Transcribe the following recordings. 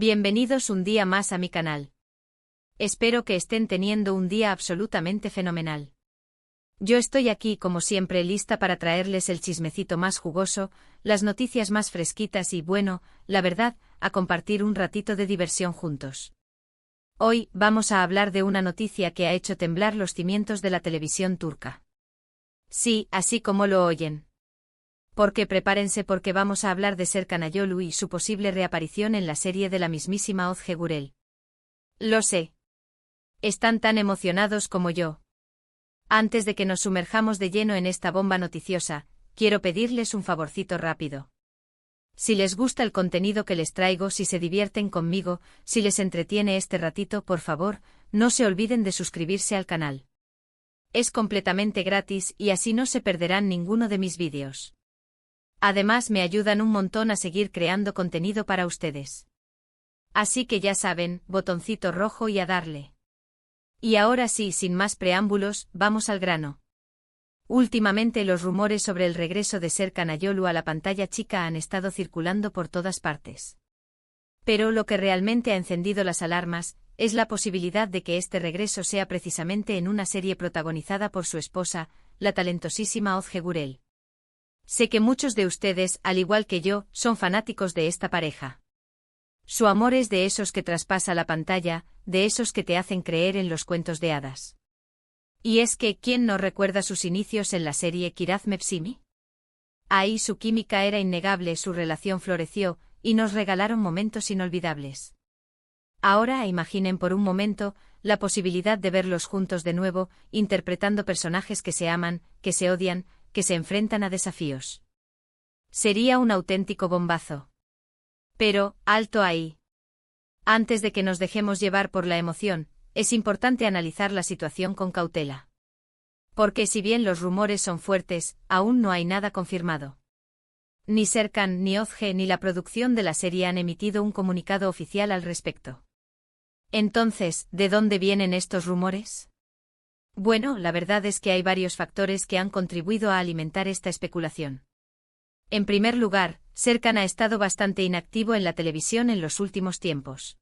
Bienvenidos un día más a mi canal. Espero que estén teniendo un día absolutamente fenomenal. Yo estoy aquí como siempre lista para traerles el chismecito más jugoso, las noticias más fresquitas y, bueno, la verdad, a compartir un ratito de diversión juntos. Hoy vamos a hablar de una noticia que ha hecho temblar los cimientos de la televisión turca. Sí, así como lo oyen. Porque prepárense porque vamos a hablar de Serkan Ayolu y su posible reaparición en la serie de la mismísima Özge Gürel. Lo sé. Están tan emocionados como yo. Antes de que nos sumerjamos de lleno en esta bomba noticiosa, quiero pedirles un favorcito rápido. Si les gusta el contenido que les traigo, si se divierten conmigo, si les entretiene este ratito, por favor, no se olviden de suscribirse al canal. Es completamente gratis y así no se perderán ninguno de mis vídeos. Además me ayudan un montón a seguir creando contenido para ustedes. Así que ya saben, botoncito rojo y a darle. Y ahora sí, sin más preámbulos, vamos al grano. Últimamente los rumores sobre el regreso de Serkan Ayolu a la pantalla chica han estado circulando por todas partes. Pero lo que realmente ha encendido las alarmas es la posibilidad de que este regreso sea precisamente en una serie protagonizada por su esposa, la talentosísima Özge Gürel. Sé que muchos de ustedes, al igual que yo, son fanáticos de esta pareja. Su amor es de esos que traspasa la pantalla, de esos que te hacen creer en los cuentos de hadas. Y es que, ¿quién no recuerda sus inicios en la serie Kiraz Mevsimi? Ahí su química era innegable, su relación floreció, y nos regalaron momentos inolvidables. Ahora imaginen por un momento la posibilidad de verlos juntos de nuevo, interpretando personajes que se aman, que se odian, que se enfrentan a desafíos. Sería un auténtico bombazo. Pero, alto ahí. Antes de que nos dejemos llevar por la emoción, es importante analizar la situación con cautela. Porque si bien los rumores son fuertes, aún no hay nada confirmado. Ni Serkan, ni Özge, ni la producción de la serie han emitido un comunicado oficial al respecto. Entonces, ¿de dónde vienen estos rumores? Bueno, la verdad es que hay varios factores que han contribuido a alimentar esta especulación. En primer lugar, Serkan ha estado bastante inactivo en la televisión en los últimos tiempos.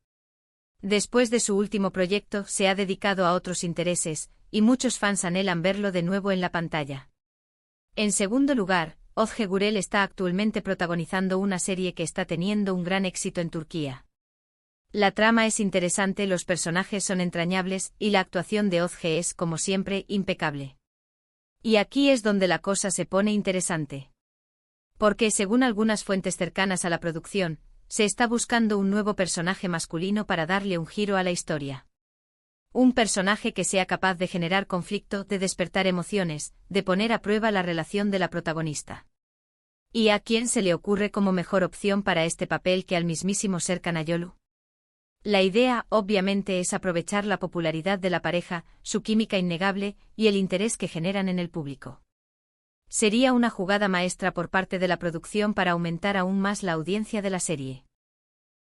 Después de su último proyecto, se ha dedicado a otros intereses, y muchos fans anhelan verlo de nuevo en la pantalla. En segundo lugar, Özge Gürel está actualmente protagonizando una serie que está teniendo un gran éxito en Turquía. La trama es interesante, los personajes son entrañables, y la actuación de Özge es, como siempre, impecable. Y aquí es donde la cosa se pone interesante. Porque, según algunas fuentes cercanas a la producción, se está buscando un nuevo personaje masculino para darle un giro a la historia. Un personaje que sea capaz de generar conflicto, de despertar emociones, de poner a prueba la relación de la protagonista. ¿Y a quién se le ocurre como mejor opción para este papel que al mismísimo Serkan Ayolu? La idea, obviamente, es aprovechar la popularidad de la pareja, su química innegable, y el interés que generan en el público. Sería una jugada maestra por parte de la producción para aumentar aún más la audiencia de la serie.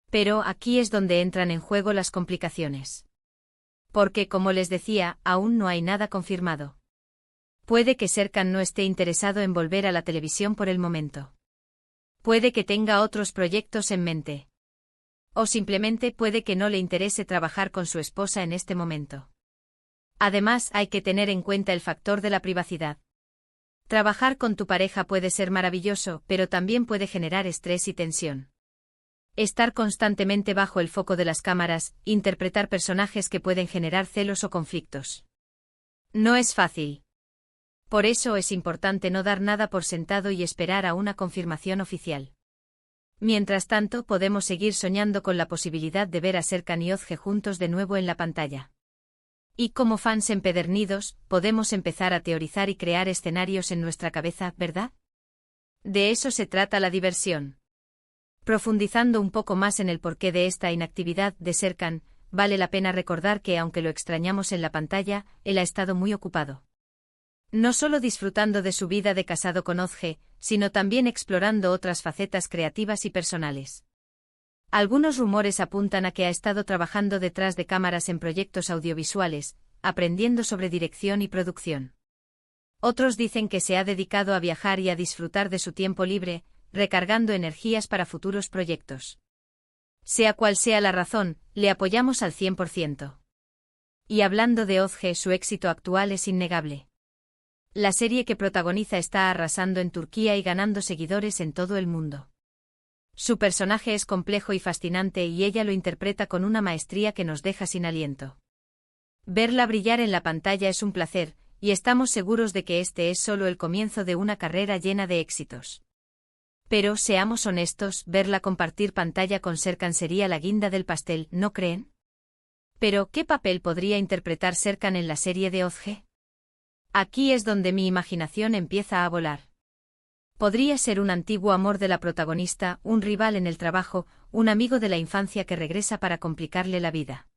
Pero aquí es donde entran en juego las complicaciones. Porque, como les decía, aún no hay nada confirmado. Puede que Serkan no esté interesado en volver a la televisión por el momento. Puede que tenga otros proyectos en mente. O simplemente puede que no le interese trabajar con su esposa en este momento. Además, hay que tener en cuenta el factor de la privacidad. Trabajar con tu pareja puede ser maravilloso, pero también puede generar estrés y tensión. Estar constantemente bajo el foco de las cámaras, interpretar personajes que pueden generar celos o conflictos. No es fácil. Por eso es importante no dar nada por sentado y esperar a una confirmación oficial. Mientras tanto, podemos seguir soñando con la posibilidad de ver a Serkan y Özge juntos de nuevo en la pantalla. Y como fans empedernidos, podemos empezar a teorizar y crear escenarios en nuestra cabeza, ¿verdad? De eso se trata la diversión. Profundizando un poco más en el porqué de esta inactividad de Serkan, vale la pena recordar que aunque lo extrañamos en la pantalla, él ha estado muy ocupado. No solo disfrutando de su vida de casado con Özge, sino también explorando otras facetas creativas y personales. Algunos rumores apuntan a que ha estado trabajando detrás de cámaras en proyectos audiovisuales, aprendiendo sobre dirección y producción. Otros dicen que se ha dedicado a viajar y a disfrutar de su tiempo libre, recargando energías para futuros proyectos. Sea cual sea la razón, le apoyamos al 100%. Y hablando de Özge, su éxito actual es innegable. La serie que protagoniza está arrasando en Turquía y ganando seguidores en todo el mundo. Su personaje es complejo y fascinante y ella lo interpreta con una maestría que nos deja sin aliento. Verla brillar en la pantalla es un placer, y estamos seguros de que este es solo el comienzo de una carrera llena de éxitos. Pero, seamos honestos, verla compartir pantalla con Serkan sería la guinda del pastel, ¿no creen? Pero, ¿qué papel podría interpretar Serkan en la serie de Özge? Aquí es donde mi imaginación empieza a volar. Podría ser un antiguo amor de la protagonista, un rival en el trabajo, un amigo de la infancia que regresa para complicarle la vida.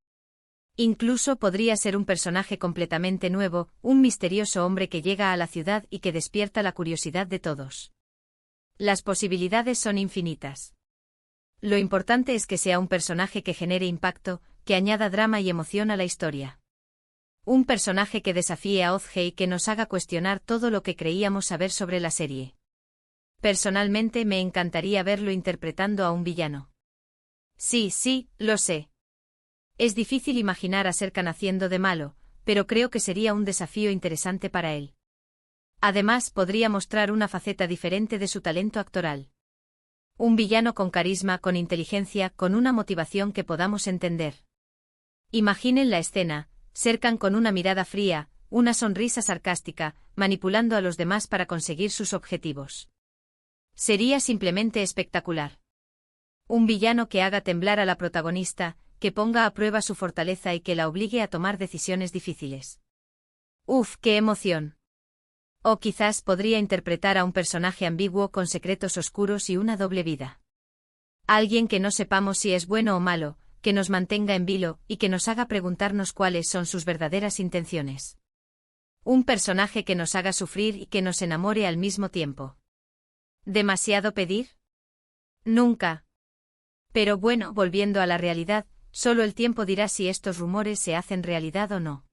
Incluso podría ser un personaje completamente nuevo, un misterioso hombre que llega a la ciudad y que despierta la curiosidad de todos. Las posibilidades son infinitas. Lo importante es que sea un personaje que genere impacto, que añada drama y emoción a la historia. Un personaje que desafíe a Özge y que nos haga cuestionar todo lo que creíamos saber sobre la serie. Personalmente me encantaría verlo interpretando a un villano. Sí, lo sé. Es difícil imaginar a Serkan haciendo de malo, pero creo que sería un desafío interesante para él. Además, podría mostrar una faceta diferente de su talento actoral. Un villano con carisma, con inteligencia, con una motivación que podamos entender. Imaginen la escena, Serkan con una mirada fría, una sonrisa sarcástica, manipulando a los demás para conseguir sus objetivos. Sería simplemente espectacular. Un villano que haga temblar a la protagonista, que ponga a prueba su fortaleza y que la obligue a tomar decisiones difíciles. ¡Uf, qué emoción! O quizás podría interpretar a un personaje ambiguo con secretos oscuros y una doble vida. Alguien que no sepamos si es bueno o malo, que nos mantenga en vilo y que nos haga preguntarnos cuáles son sus verdaderas intenciones. Un personaje que nos haga sufrir y que nos enamore al mismo tiempo. ¿Demasiado pedir? Nunca. Pero bueno, volviendo a la realidad, solo el tiempo dirá si estos rumores se hacen realidad o no.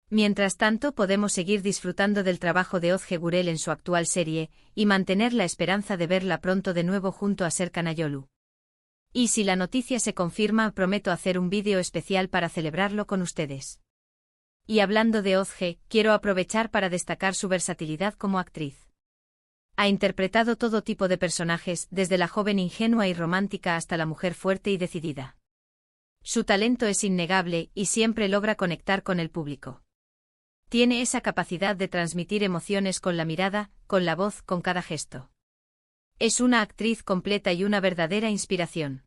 Mientras tanto, podemos seguir disfrutando del trabajo de Özge Gürel en su actual serie, y mantener la esperanza de verla pronto de nuevo junto a Serkan Ayolu. Y si la noticia se confirma, prometo hacer un vídeo especial para celebrarlo con ustedes. Y hablando de Özge, quiero aprovechar para destacar su versatilidad como actriz. Ha interpretado todo tipo de personajes, desde la joven ingenua y romántica hasta la mujer fuerte y decidida. Su talento es innegable y siempre logra conectar con el público. Tiene esa capacidad de transmitir emociones con la mirada, con la voz, con cada gesto. Es una actriz completa y una verdadera inspiración.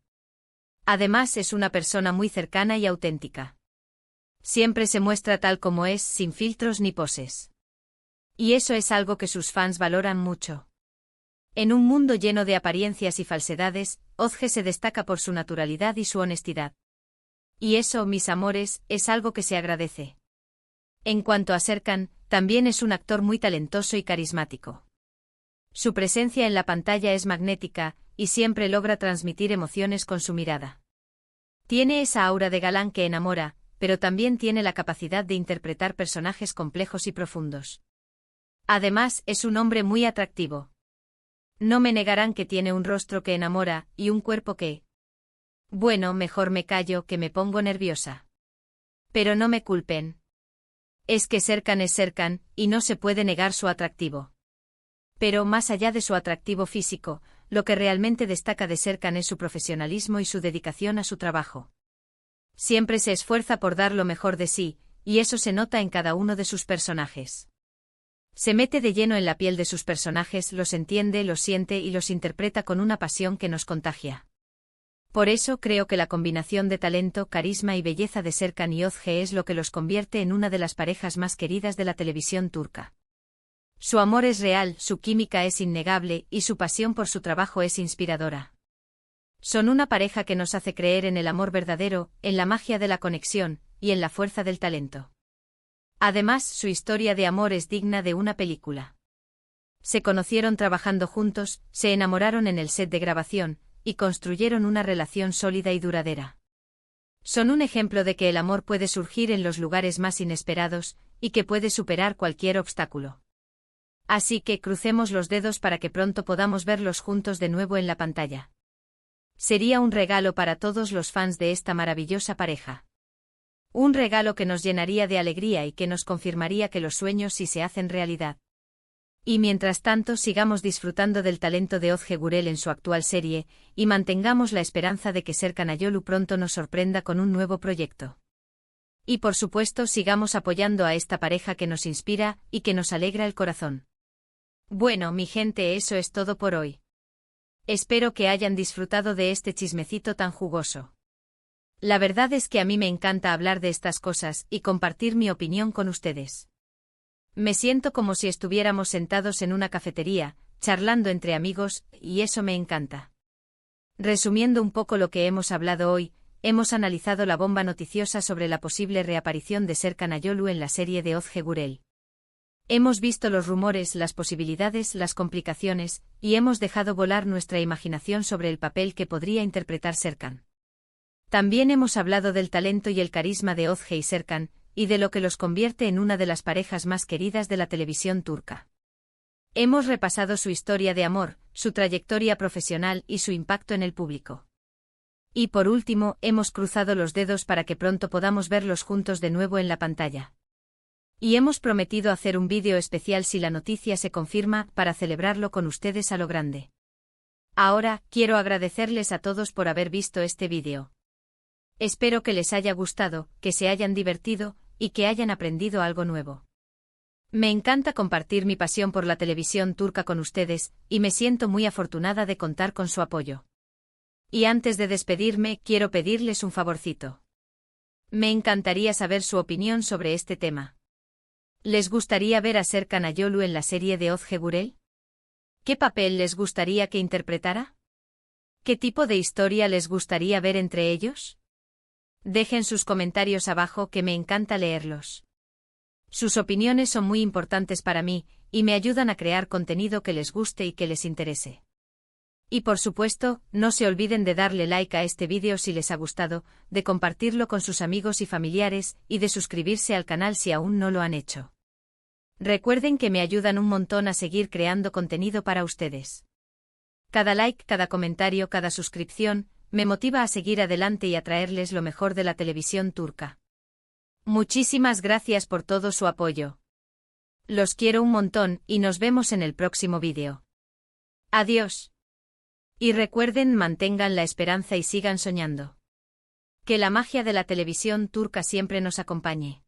Además, es una persona muy cercana y auténtica. Siempre se muestra tal como es, sin filtros ni poses. Y eso es algo que sus fans valoran mucho. En un mundo lleno de apariencias y falsedades, Özge se destaca por su naturalidad y su honestidad. Y eso, mis amores, es algo que se agradece. En cuanto a Serkan, también es un actor muy talentoso y carismático. Su presencia en la pantalla es magnética, y siempre logra transmitir emociones con su mirada. Tiene esa aura de galán que enamora, pero también tiene la capacidad de interpretar personajes complejos y profundos. Además, es un hombre muy atractivo. No me negarán que tiene un rostro que enamora, y un cuerpo que... Bueno, mejor me callo, que me pongo nerviosa. Pero no me culpen. Es que Serkan es Serkan, y no se puede negar su atractivo. Pero más allá de su atractivo físico, lo que realmente destaca de Serkan es su profesionalismo y su dedicación a su trabajo. Siempre se esfuerza por dar lo mejor de sí, y eso se nota en cada uno de sus personajes. Se mete de lleno en la piel de sus personajes, los entiende, los siente y los interpreta con una pasión que nos contagia. Por eso creo que la combinación de talento, carisma y belleza de Serkan y Özge es lo que los convierte en una de las parejas más queridas de la televisión turca. Su amor es real, su química es innegable y su pasión por su trabajo es inspiradora. Son una pareja que nos hace creer en el amor verdadero, en la magia de la conexión y en la fuerza del talento. Además, su historia de amor es digna de una película. Se conocieron trabajando juntos, se enamoraron en el set de grabación, y construyeron una relación sólida y duradera. Son un ejemplo de que el amor puede surgir en los lugares más inesperados, y que puede superar cualquier obstáculo. Así que crucemos los dedos para que pronto podamos verlos juntos de nuevo en la pantalla. Sería un regalo para todos los fans de esta maravillosa pareja. Un regalo que nos llenaría de alegría y que nos confirmaría que los sueños sí se hacen realidad. Y mientras tanto sigamos disfrutando del talento de Ozge Gurel en su actual serie, y mantengamos la esperanza de que Serkan Ayolu pronto nos sorprenda con un nuevo proyecto. Y por supuesto sigamos apoyando a esta pareja que nos inspira y que nos alegra el corazón. Bueno, mi gente, eso es todo por hoy. Espero que hayan disfrutado de este chismecito tan jugoso. La verdad es que a mí me encanta hablar de estas cosas y compartir mi opinión con ustedes. Me siento como si estuviéramos sentados en una cafetería, charlando entre amigos, y eso me encanta. Resumiendo un poco lo que hemos hablado hoy, hemos analizado la bomba noticiosa sobre la posible reaparición de Serkan Ayolu en la serie de Ozge Gurel. Hemos visto los rumores, las posibilidades, las complicaciones, y hemos dejado volar nuestra imaginación sobre el papel que podría interpretar Serkan. También hemos hablado del talento y el carisma de Ozge y Serkan, y de lo que los convierte en una de las parejas más queridas de la televisión turca. Hemos repasado su historia de amor, su trayectoria profesional y su impacto en el público. Y por último, hemos cruzado los dedos para que pronto podamos verlos juntos de nuevo en la pantalla. Y hemos prometido hacer un vídeo especial si la noticia se confirma para celebrarlo con ustedes a lo grande. Ahora, quiero agradecerles a todos por haber visto este vídeo. Espero que les haya gustado, que se hayan divertido, y que hayan aprendido algo nuevo. Me encanta compartir mi pasión por la televisión turca con ustedes, y me siento muy afortunada de contar con su apoyo. Y antes de despedirme, quiero pedirles un favorcito. Me encantaría saber su opinión sobre este tema. ¿Les gustaría ver a Serkan Ayolu en la serie de Ozge Gurel? ¿Qué papel les gustaría que interpretara? ¿Qué tipo de historia les gustaría ver entre ellos? Dejen sus comentarios abajo, que me encanta leerlos. Sus opiniones son muy importantes para mí, y me ayudan a crear contenido que les guste y que les interese. Y por supuesto, no se olviden de darle like a este vídeo si les ha gustado, de compartirlo con sus amigos y familiares, y de suscribirse al canal si aún no lo han hecho. Recuerden que me ayudan un montón a seguir creando contenido para ustedes. Cada like, cada comentario, cada suscripción, me motiva a seguir adelante y a traerles lo mejor de la televisión turca. Muchísimas gracias por todo su apoyo. Los quiero un montón y nos vemos en el próximo vídeo. Adiós. Y recuerden, mantengan la esperanza y sigan soñando. Que la magia de la televisión turca siempre nos acompañe.